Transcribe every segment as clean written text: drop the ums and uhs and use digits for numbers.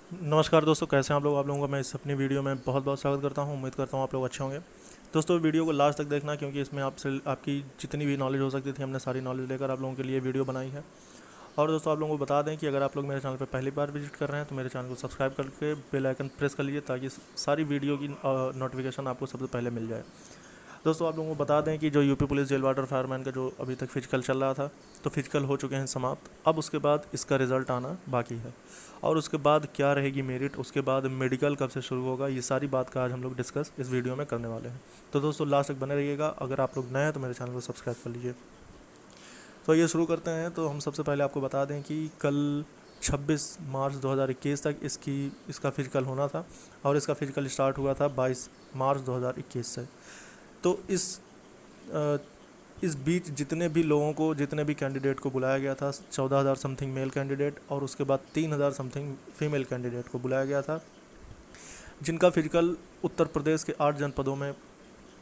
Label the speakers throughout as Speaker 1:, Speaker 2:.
Speaker 1: नमस्कार दोस्तों, कैसे हैं आप लोगों का मैं इस अपनी वीडियो में बहुत बहुत स्वागत करता हूं। उम्मीद करता हूं आप लोग अच्छे होंगे। दोस्तों, वीडियो को लास्ट तक देखना, क्योंकि इसमें आपसे आपकी जितनी भी नॉलेज हो सकती थी हमने सारी नॉलेज लेकर आप लोगों के लिए वीडियो बनाई है। और दोस्तों, आप लोगों को बता दें कि अगर आप लोग मेरे चैनल पर पहली बार विजिट कर रहे हैं तो मेरे चैनल को सब्सक्राइब करके बेल आइकन प्रेस कर लीजिए, ताकि सारी वीडियो की नोटिफिकेशन आपको सबसे पहले मिल जाए। दोस्तों, आप लोगों को बता दें कि जो UP police jail warder fireman का जो अभी तक फिजिकल चल रहा था, तो फिजिकल हो चुके हैं समाप्त। अब उसके बाद इसका रिज़ल्ट आना बाकी है, और उसके बाद क्या रहेगी मेरिट, उसके बाद मेडिकल कब से शुरू होगा, ये सारी बात का आज हम लोग डिस्कस इस वीडियो में करने वाले हैं। तो दोस्तों, लास्ट तक बने रहिएगा। अगर आप लोग नए हैं तो मेरे चैनल को सब्सक्राइब कर लीजिए। तो ये शुरू करते हैं। तो हम सबसे पहले आपको बता दें कि कल 26 मार्च 2021 तक इसका फिजिकल होना था, और इसका फिजिकल स्टार्ट हुआ था 22 मार्च 2021 से। तो अ, इस बीच जितने भी कैंडिडेट को बुलाया गया था, 14,000 समथिंग मेल कैंडिडेट, और उसके बाद 3,000 समथिंग फीमेल कैंडिडेट को बुलाया गया था, जिनका फिजिकल उत्तर प्रदेश के 8 जनपदों में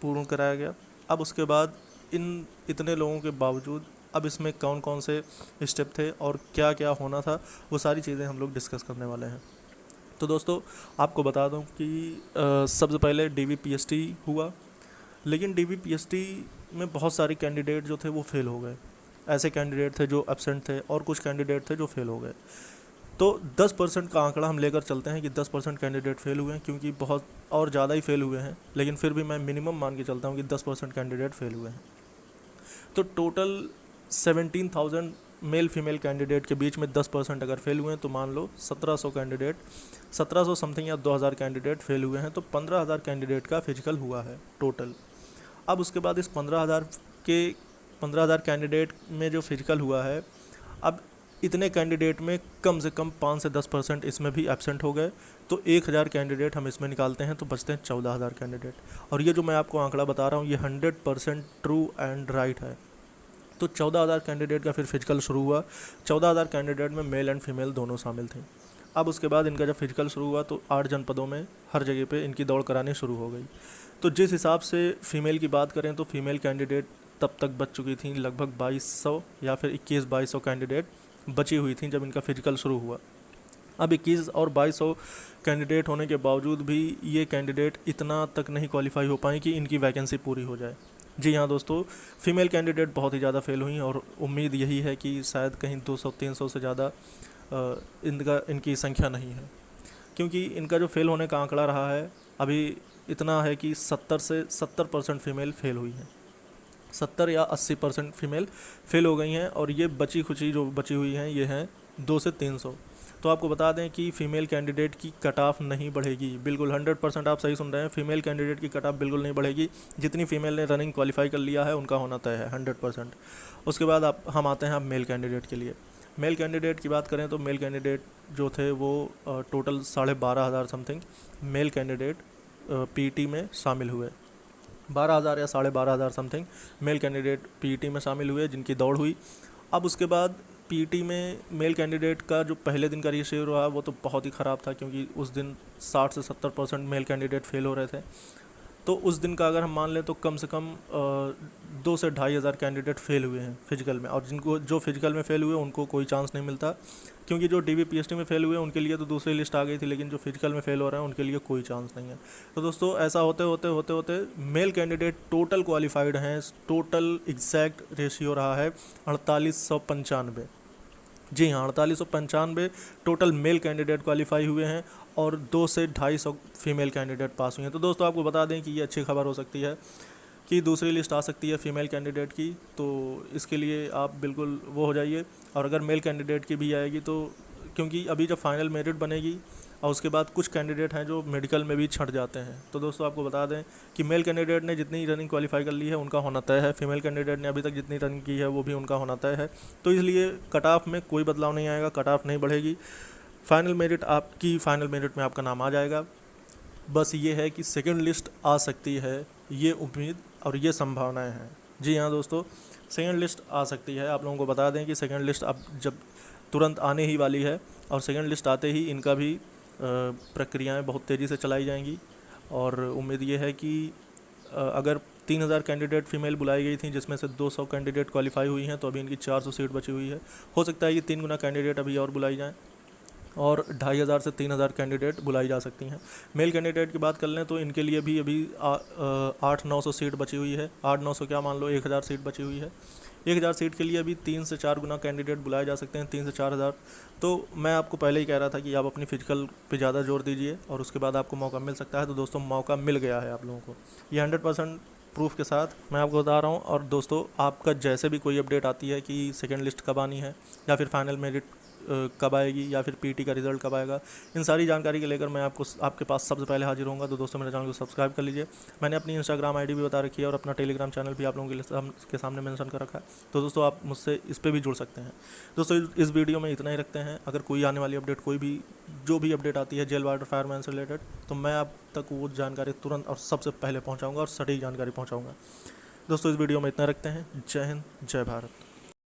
Speaker 1: पूर्ण कराया गया। अब उसके बाद इन इतने लोगों के बावजूद अब इसमें कौन कौन से स्टेप थे और क्या क्या होना था, वो सारी चीज़ें हम लोग डिस्कस करने वाले हैं। तो दोस्तों, आपको बता दूं कि सबसे पहले DVPST हुआ, लेकिन DVPST में बहुत सारे कैंडिडेट जो थे वो फेल हो गए। ऐसे कैंडिडेट थे जो एब्सेंट थे, और कुछ कैंडिडेट थे जो फेल हो गए। तो 10% का आंकड़ा हम लेकर चलते हैं कि 10% कैंडिडेट फेल हुए हैं, क्योंकि बहुत और ज़्यादा ही फेल हुए हैं, लेकिन फिर भी मैं मिनिमम मान के चलता हूँ कि 10% कैंडिडेट फेल हुए हैं। तो टोटल 17,000 मेल फीमेल कैंडिडेट के बीच में 10% अगर फेल हुए हैं, तो मान लो 1700 समथिंग या 2,000 कैंडिडेट फेल हुए हैं। तो 15,000 कैंडिडेट का फिजिकल हुआ है टोटल। अब उसके बाद इस 15,000 कैंडिडेट में जो फिजिकल हुआ है, अब इतने कैंडिडेट में कम से कम 5 से 10% इसमें भी एब्सेंट हो गए। तो 1,000 कैंडिडेट हम इसमें निकालते हैं तो बचते हैं 14,000 कैंडिडेट। और ये जो मैं आपको आंकड़ा बता रहा हूँ, ये 100% ट्रू एंड राइट है। तो 14,000 कैंडिडेट का फिर फिजिकल शुरू हुआ। 14,000 कैंडिडेट में मेल एंड फीमेल दोनों शामिल थे। अब उसके बाद इनका जब फिजिकल शुरू हुआ, तो 8 जनपदों में हर जगह पे इनकी दौड़ करानी शुरू हो गई। तो जिस हिसाब से फ़ीमेल की बात करें, तो फीमेल कैंडिडेट तब तक बच चुकी थी लगभग 2,200 या फिर 21-2200 कैंडिडेट बची हुई थी जब इनका फिजिकल शुरू हुआ। अब 21 और 2200 कैंडिडेट होने के बावजूद भी ये कैंडिडेट इतना तक नहीं क्वालिफाई हो पाए कि इनकी वैकेंसी पूरी हो जाए। जी हाँ दोस्तों, फीमेल कैंडिडेट बहुत ही ज़्यादा फेल हुई, और उम्मीद यही है कि शायद कहीं 200-300 से ज़्यादा इनकी संख्या नहीं है, क्योंकि इनका जो फेल होने का आंकड़ा रहा है अभी इतना है कि 70% फीमेल फेल हुई हैं। 70 या 80% फीमेल फेल हो गई हैं, और ये बची खुची जो बची हुई हैं ये हैं 200 से 300। तो आपको बता दें कि फ़ीमेल कैंडिडेट की कट ऑफ नहीं बढ़ेगी, बिल्कुल 100% आप सही सुन रहे हैं। फीमेल कैंडिडेट की कट ऑफ बिल्कुल नहीं बढ़ेगी। जितनी फीमेल ने रनिंग क्वालिफाई कर लिया है उनका होना तय है 100%। उसके बाद हम आते हैं अब मेल कैंडिडेट के लिए। मेल कैंडिडेट की बात करें तो मेल कैंडिडेट जो थे वो total 12,500 something male candidate PT में शामिल हुए। 12,000 या 12,500 समथिंग मेल कैंडिडेट पीटी में शामिल हुए जिनकी दौड़ हुई। अब उसके बाद पीटी में मेल कैंडिडेट का जो पहले दिन का रेशियो रहा वो तो बहुत ही ख़राब था, क्योंकि उस दिन 60 से 70% मेल कैंडिडेट फेल हो रहे थे। तो उस दिन का अगर हम मान लें तो कम से कम 2 से 2,500 कैंडिडेट फेल हुए हैं फिजिकल में, और जो फिजिकल में फेल हुए उनको कोई चांस नहीं मिलता, क्योंकि जो DVPST में फेल हुए उनके लिए तो दूसरी लिस्ट आ गई थी, लेकिन जो फिजिकल में फेल हो रहे हैं उनके लिए कोई चांस नहीं है। तो दोस्तों, ऐसा होते होते होते होते मेल कैंडिडेट टोटल क्वालिफाइड हैं। टोटल एग्जैक्ट रेशियो रहा है 4895। जी हाँ, 4895 टोटल मेल कैंडिडेट क्वालिफाई हुए हैं, और 2 से 250 फीमेल कैंडिडेट पास हुए हैं। तो दोस्तों, आपको बता दें कि ये अच्छी खबर हो सकती है कि दूसरी लिस्ट आ सकती है फीमेल कैंडिडेट की। तो इसके लिए आप बिल्कुल वो हो जाइए। और अगर मेल कैंडिडेट की भी आएगी तो, क्योंकि अभी जब फाइनल मेरिट बनेगी और उसके बाद कुछ कैंडिडेट हैं जो मेडिकल में भी छट जाते हैं। तो दोस्तों, आपको बता दें कि मेल कैंडिडेट ने जितनी रनिंग क्वालिफाई कर ली है उनका होना तय है। फीमेल कैंडिडेट ने अभी तक जितनी रनिंग की है वो भी उनका होना तय है। तो इसलिए कट ऑफ में कोई बदलाव नहीं आएगा, कट ऑफ नहीं बढ़ेगी। फाइनल मेरिट में आपका नाम आ जाएगा। बस ये है कि सेकंड लिस्ट आ सकती है, ये उम्मीद और ये संभावनाएं हैं। जी हाँ दोस्तों, सेकंड लिस्ट आ सकती है। आप लोगों को बता दें कि सेकंड लिस्ट अब जब तुरंत आने ही वाली है, और सेकंड लिस्ट आते ही इनका भी प्रक्रियाएं बहुत तेज़ी से चलाई जाएंगी। और उम्मीद ये है कि अगर 3,000 कैंडिडेट फीमेल बुलाई गई थी, जिसमें से 200 कैंडिडेट क्वालिफाई हुई हैं, तो अभी इनकी 400 सीट बची हुई है। हो सकता है कि 3 गुना कैंडिडेट अभी और बुलाई जाएँ। और 2500 से 3000 कैंडिडेट बुलाई जा सकती हैं। मेल कैंडिडेट की बात कर लें तो इनके लिए भी अभी 800-900 सीट बची हुई है। 800-900 क्या, मान लो 1000 सीट बची हुई है। 1000 सीट के लिए अभी 3 से 4 गुना कैंडिडेट बुलाए जा सकते हैं, 3 से 4000। तो मैं आपको पहले ही कह रहा था कि आप अपनी फिजिकल पे ज़्यादा जोर दीजिए और उसके बाद आपको मौका मिल सकता है। तो दोस्तों मौका मिल गया है आप लोगों को, ये 100% प्रूफ के साथ मैं आपको बता रहा हूँ। और दोस्तों आपका जैसे भी कोई अपडेट आती है कि सेकेंड लिस्ट कब आनी है या फिर फाइनल मेरिट कब आएगी या फिर पीटी का रिज़ल्ट कब आएगा, इन सारी जानकारी के लेकर मैं आपके पास सबसे पहले हाजिर होऊंगा। तो दोस्तों मेरे चैनल को सब्सक्राइब कर लीजिए। मैंने अपनी इंस्टाग्राम आईडी भी बता रखी है और अपना टेलीग्राम चैनल भी आप लोगों के सामने मेंशन कर रखा है। तो दोस्तों आप मुझसे इस पर भी जुड़ सकते हैं। दोस्तों इस वीडियो में इतना ही रखते हैं। अगर कोई आने वाली अपडेट, कोई भी जो भी अपडेट आती है जेल वाटर फायरमैन से रिलेटेड, तो मैं आप तक वो जानकारी तुरंत और सबसे पहले पहुँचाऊँगा और सटीक जानकारी पहुँचाऊँगा। दोस्तों इस वीडियो में इतना रखते हैं। जय हिंद, जय भारत।